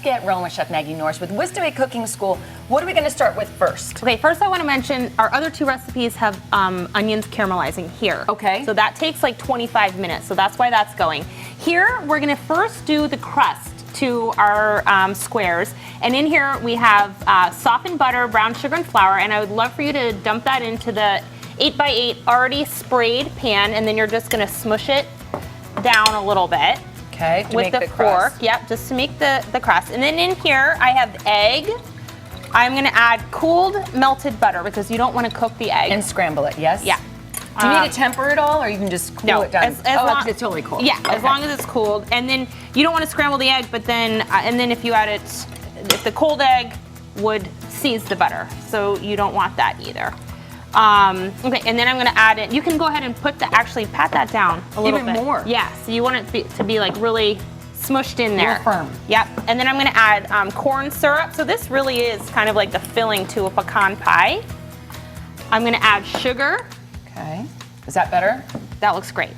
get rolling with Chef Maggie Norris with Whisked Cooking School. What are we going to start with first? Okay, first I want to mention our other two recipes have onions caramelizing here. Okay. So that takes like 25 minutes, so that's why that's going. Here, we're going to first do the crust to our squares. And in here we have softened butter, brown sugar, and flour. And I would love for you to dump that into the 8x8 already sprayed pan, and then you're just going to smush it down a little bit. Okay, to with make the fork. Crust. Yep, just to make the crust. And then in here I have egg. I'm going to add cooled melted butter because you don't want to cook the egg. And scramble it, yes? Yeah. Do you need to temper it all, or you can just cool it down? It's totally cool. Yeah, okay. As long as it's cooled. And then you don't want to scramble the egg, but then, and then if you add it, if the cold egg would seize the butter. So you don't want that either. Okay, and then I'm going to add it. You can go ahead and actually pat that down a little bit. Even more? Yeah, so you want it to be like really smushed in there. Real firm. Yep, and then I'm going to add corn syrup. So this really is kind of like the filling to a pecan pie. I'm going to add sugar. Okay, is that better? That looks great.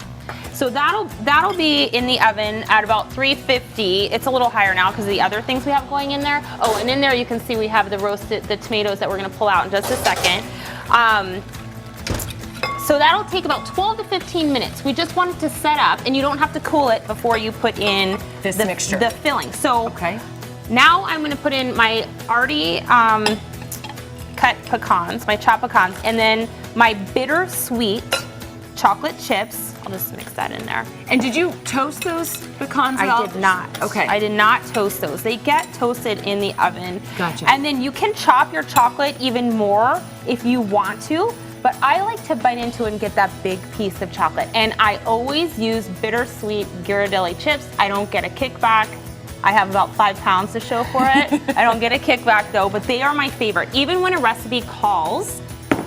So that'll be in the oven at about 350. It's a little higher now because of the other things we have going in there. Oh, and in there you can see we have the tomatoes that we're going to pull out in just a second. So that'll take about 12 to 15 minutes. We just want it to set up, and you don't have to cool it before you put in this mixture, the filling. So okay. Now I'm going to put in my already cut pecans, my chopped pecans, and then my bittersweet chocolate chips. I'll just mix that in there. And did you toast those pecans at all? I did not. Okay. I did not toast those. They get toasted in the oven. Gotcha. And then you can chop your chocolate even more if you want to, but I like to bite into it and get that big piece of chocolate. And I always use bittersweet Ghirardelli chips. I don't get a kickback. I have about 5 pounds to show for it. I don't get a kickback though, but they are my favorite. Even when a recipe calls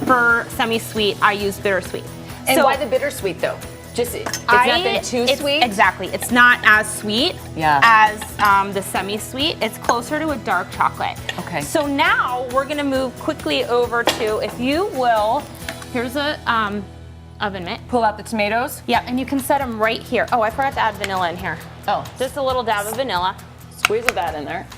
for semi-sweet, I use bittersweet. And why the bittersweet though? Just it's nothing too sweet? Exactly. It's not as sweet as the semi-sweet. It's closer to a dark chocolate. Okay. So now we're going to move quickly over to, if you will, here's a oven mitt. Pull out the tomatoes? Yeah, and you can set them right here. Oh, I forgot to add vanilla in here. Oh. Just a little dab of vanilla. Squeeze of that in there.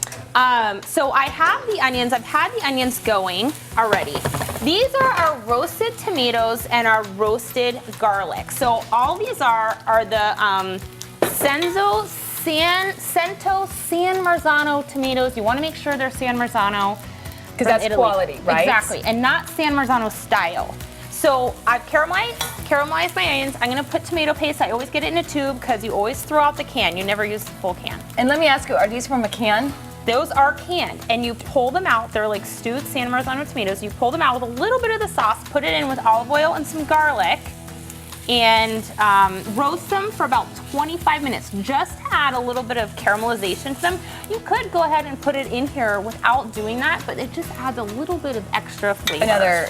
So I have the onions. I've had the onions going already. These are our roasted tomatoes and our roasted garlic. So all these are the Cento San Marzano tomatoes. You want to make sure they're San Marzano. Because that's Italy. quality, right? Exactly, and not San Marzano style. So I've caramelized my onions. I'm going to put tomato paste. I always get it in a tube because you always throw out the can. You never use the full can. And let me ask you, are these from a can? Those are canned, and you pull them out. They're like stewed San Marzano tomatoes. You pull them out with a little bit of the sauce, put it in with olive oil and some garlic, and roast them for about 25 minutes. Just to add a little bit of caramelization to them. You could go ahead and put it in here without doing that, but it just adds a little bit of extra flavor. Another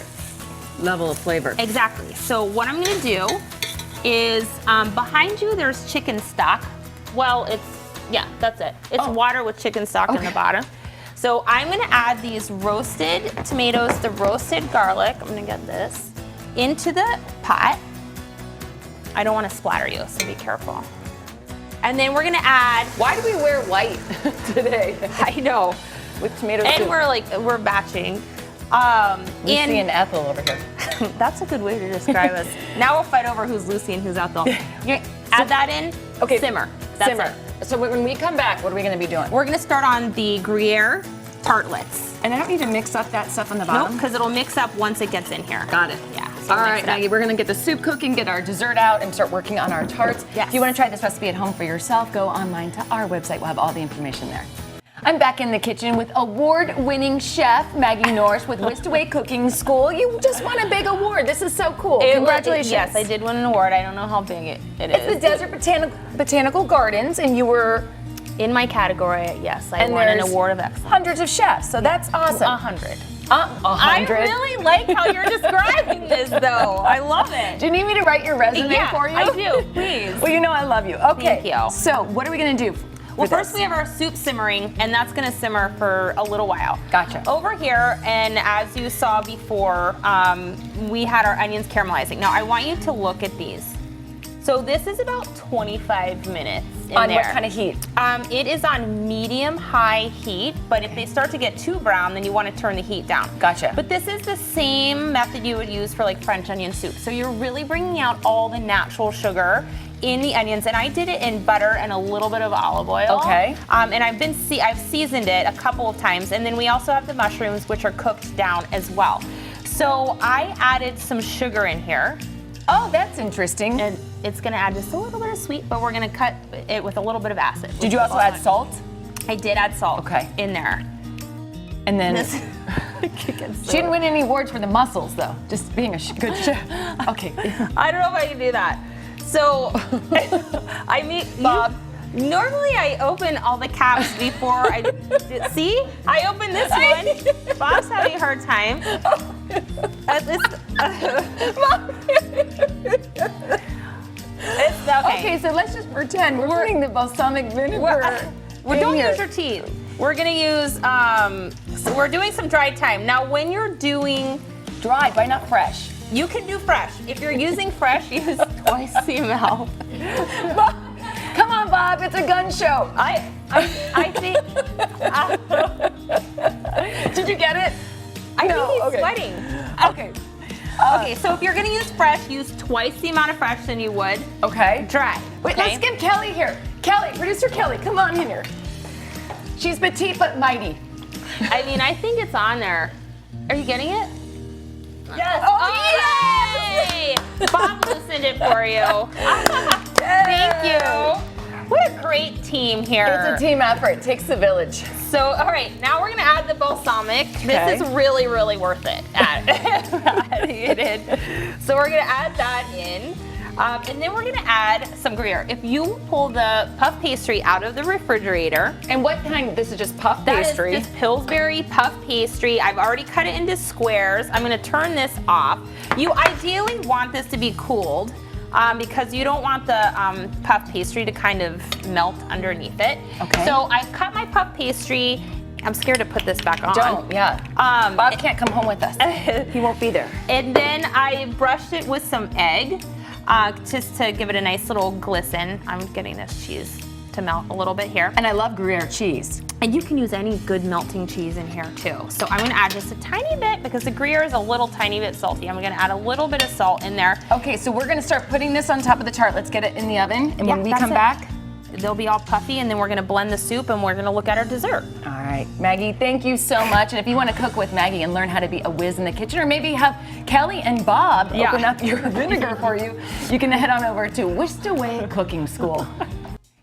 level of flavor. Exactly. So what I'm going to do is behind you there's chicken stock. Well, yeah, that's it. It's water with chicken stock in the bottom. So I'm going to add these roasted tomatoes, the roasted garlic. I'm going to get this into the pot. I don't want to splatter you, so be careful. And then we're going to add. Why do we wear white today? I know. With tomato and soup. we're batching. Lucy and Ethel over here. That's a good way to describe us. Now we'll fight over who's Lucy and who's Ethel. Add that in. Okay. Simmer. That's it. So when we come back, what are we going to be doing? We're going to start on the Gruyere tartlets. And I don't need to mix up that stuff on the bottom? Nope, because it'll mix up once it gets in here. Got it. Yeah. So all right, Maggie, we're going to get the soup cooking, get our dessert out, and start working on our tarts. Yes. If you want to try this recipe at home for yourself, go online to our website. We'll have all the information there. I'm back in the kitchen with award-winning chef Maggie Norris with Whisked Cooking School. You just won a big award. This is so cool. Congratulations. Yes, I did win an award. I don't know how big it is. It's the Desert Botanical Gardens, and you were in my category. Yes, I won an award of excellence. Hundreds of chefs, so that's awesome. 100. 100. I really like how you're describing this, though. I love it. Do you need me to write your resume for you? I do. Please. Well, you know I love you. Okay. Thank you. So, what are we going to do? Well, first we have our soup simmering, and that's going to simmer for a little while. Gotcha. Over here, and as you saw before, we had our onions caramelizing. Now, I want you to look at these. So this is about 25 minutes in On there. what kind of heat? It is on medium-high heat, but if they start to get too brown, then you want to turn the heat down. Gotcha. But this is the same method you would use for like French onion soup. So you're really bringing out all the natural sugar in the onions, and I did it in butter and a little bit of olive oil. Okay. And I've seasoned it a couple of times, and then we also have the mushrooms, which are cooked down as well. So I added some sugar in here. Oh, that's interesting. And it's gonna add just a little bit of sweet, but we're gonna cut it with a little bit of acid. Did you also add salt? I did add salt. Okay. In there. And then This, she didn't win any awards for the mussels, though. Just being a good chef. Okay. I don't know if I can do that. So I mean, Bob. Normally I open all the caps before I see. I opened this one. Bob's having a hard time. It's okay. Okay, so let's just pretend we're putting the balsamic vinegar. Don't use your teeth. We're gonna use. So we're doing some dried thyme. Now, when you're doing Dried, why not fresh? you can do fresh. If you're using fresh, use twice the amount. Come on, Bob, it's a gun show. I think. Did you get it? I No, think he's okay. sweating. Okay. Okay, so if you're gonna use fresh, use twice the amount of fresh than you would Okay. dry. Wait, okay? let's get Kelly here. Kelly, producer Kelly, come on in here. She's petite but mighty. I mean, I think it's on there. Are you getting it? Yes. Oh, yay! Bob loosened it for you. Thank you. What a great team here. It's a team effort. It takes the village. So, all right, now we're gonna add the balsamic. Okay. This is really, really worth it. Adding it in. So we're gonna add that in. And then we're gonna add some Gruyere. If you pull the puff pastry out of the refrigerator, And what kind? This is just puff that is pastry. just Pillsbury puff pastry. I've already cut it into squares. I'm gonna turn this off. You ideally want this to be cooled because you don't want the puff pastry to kind of melt underneath it. Okay. So I cut my puff pastry. I'm scared to put this back on. Don't, yeah. Bob can't come home with us. He won't be there. And then I brushed it with some egg just to give it a nice little glisten. I'm getting this cheese to melt a little bit here. And I love Gruyere cheese. And you can use any good melting cheese in here too. So I'm gonna add just a tiny bit because the Gruyere is a little tiny bit salty. I'm gonna add a little bit of salt in there. Okay, so we're gonna start putting this on top of the tart. Let's get it in the oven. And Yeah, when we that's come it. back, They'll be all puffy and then we're gonna blend the soup and we're gonna look at our dessert. all right, Maggie, thank you so much. And if you want to cook with Maggie and learn how to be a whiz in the kitchen, or maybe have Kelly and Bob open up your vinegar for you, you can head on over to Whisked Cooking School.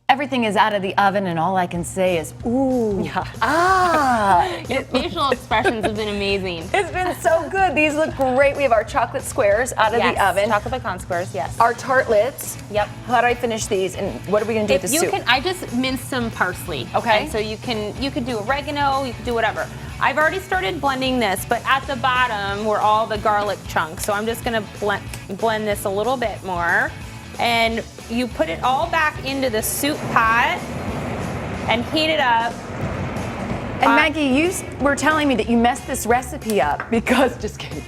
Everything is out of the oven, and all I can say is, ooh, Your facial expressions have been amazing. It's been so good. These look great. We have our chocolate squares out of the oven. Chocolate pecan squares, yes. Our tartlets. Yep. How do I finish these? And what are we gonna do with the If you soup? can, I just minced some parsley. Okay. And so you could do oregano, you could do whatever. I've already started blending this, but at the bottom were all the garlic chunks. So I'm just gonna blend this a little bit more. And you put it all back into the soup pot and heat it up. And Maggie, you were telling me that you messed this recipe up because, just kidding,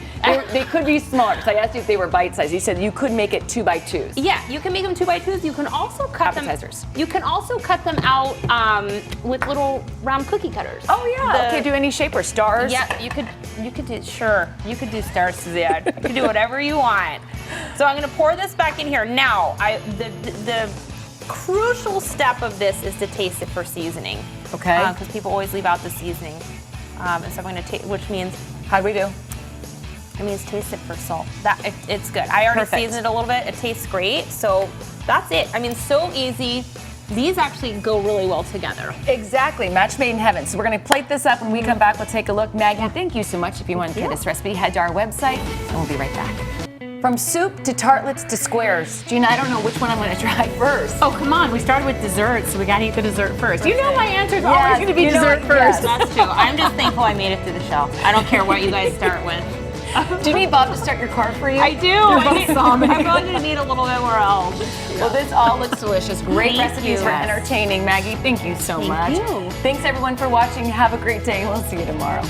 they could be smaller. Because I asked you if they were bite-sized. You said you could make it 2 by 2s. Yeah, you can make them 2 by 2s. You can also cut Appetizers. them. You can also cut them out with little round cookie cutters. Oh yeah. Okay, do any shape or stars? Yeah, you could do, sure. You could do stars, Suzanne. You could do whatever you want. So I'm gonna pour this back in here. Now, the crucial step of this is to taste it for seasoning. Okay. Because people always leave out the seasoning. And so I'm gonna taste, which means, How'd we do? it means taste it for salt. It's good. I already Perfect. seasoned it a little bit. It tastes great. So that's it. I mean, so easy. These actually go really well together. Exactly, match made in heaven. So we're gonna plate this up. When we come back, we'll take a look. Maggie, thank you so much. If you want to get this recipe, head to our website, and we'll be right back. From soup to tartlets to squares. Gina, I don't know which one I'm gonna try first. Oh, come on. We started with dessert, so we gotta eat the dessert first. You know my answer is Yes, always gonna be you know dessert it, first. yes. That's true. I'm just thankful I made it through the show. I don't care what you guys start with. Do you need Bob to start your car for you? I do. I'm probably gonna need a little bit more help. Well, this all looks delicious. Great Thank recipes you. for entertaining. Maggie, thank you so much. you. Thanks everyone for watching. Have a great day. We'll see you tomorrow.